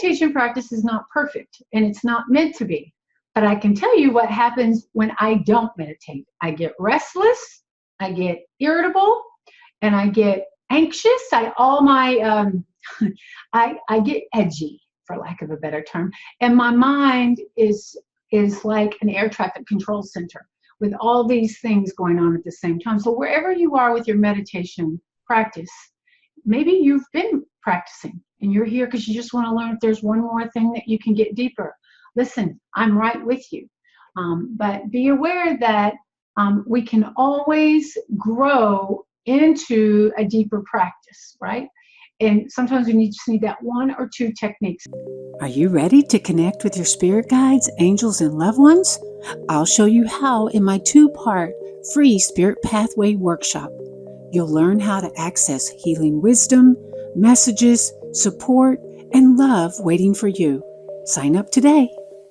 meditation practice is not perfect, and it's not meant to be. But I can tell you what happens when I don't meditate. I get restless, I get irritable, and I get anxious. I get edgy, for lack of a better term, and my mind is like an air traffic control center with all these things going on at the same time. So wherever you are with your meditation practice, maybe you've been practicing and you're here because you just want to learn if there's one more thing that you can get deeper. Listen, I'm right with you. But be aware that we can always grow into a deeper practice, right? And sometimes we just need that one or two techniques. Are you ready to connect with your spirit guides, angels, and loved ones? I'll show you how in my 2-part free Spirit Pathway workshop. You'll learn how to access healing wisdom, messages, support, and love waiting for you. Sign up today.